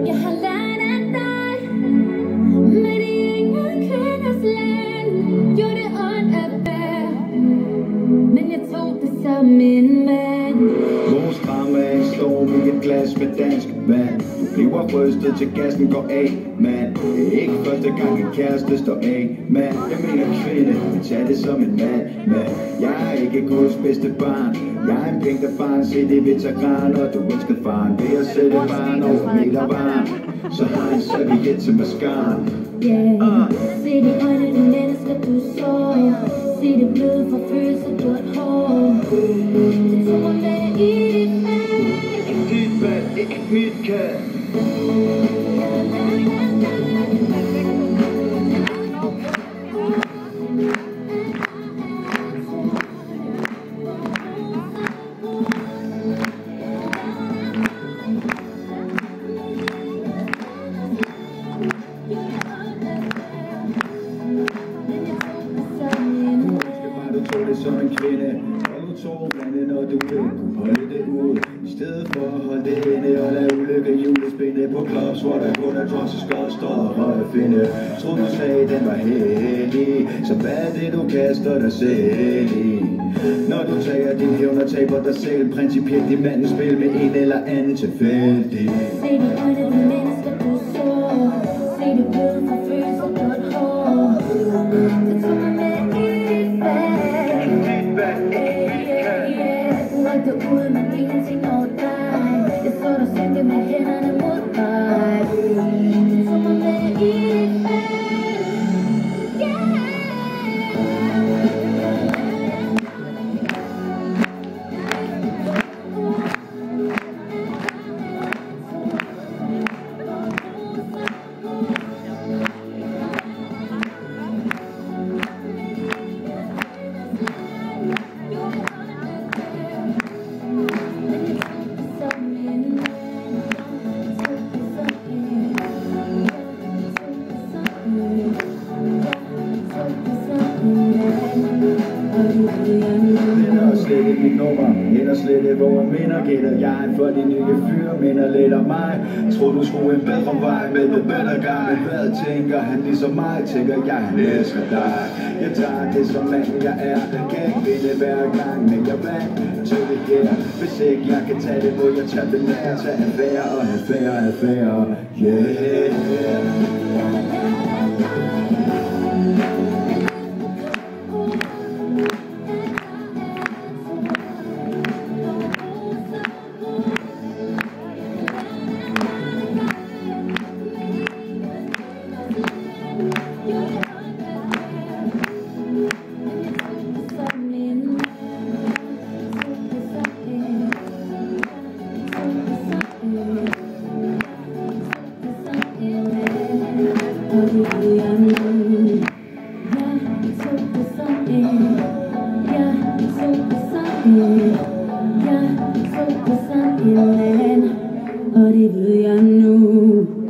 Jeg har lært af dig, med de ingen kvinders land. Gjorde det ondt at bære, men jeg tog det som en mand. Vores drama er en storm i et glas med dansk vand. Du bliver rystet til gassen går af, mand. Det er ikke første gang en kæreste står af, mand. Jeg mener kvinde, men tag det som en mand, mand. Jeg er ikke Guds bedste barn. Jeg er en vinterbarn, se det veteran. Og du elsker faren ved at sætte barn over meter varm. Så har en serviet til mascara. Se de øjne, de mennesker du så. Se det bløde for følelser, du er hård. Det tog mig med i dit fald. Ikke dit valg, ikke mit kald. Som en kvinde, og du tog vandet, når du vil kunne holde det ud. I stedet for at holde det inde og lade ulykke julespinde på clubs, hvor der kun er drugs og skot, står og høje finde. Troede du sagde, den var heldig, så hvad er det du kaster dig selv i? Når du tager din hævn og taber dig selv, principielt i mandens spil med en eller anden tilfældig. Se de øjne, de mennesker du så. Se det bløde for følelser, du er hård. Det tog mig med i dit fald. Du er ude, men ingenting over dig. Jeg så dig synke med hænderne mod mig. Det tog mig med i dit fald. Slet ikke mit nummer, eller slet ikke hvor jeg minder. Gætter jeg for de nye fyre, minder lidt om mig. Tror du skulle en bedre vej med the better guy. Men hvad tænker han ligesom mig? Tænker jeg, han elsker dig. Jeg tager det som mand jeg er. Kan ikke vinde hver gang, men jeg vandt til det her. Hvis ikke jeg kan tage det, må jeg tage det nær. Tage affære og affære, yeah. Og det ved jeg nu.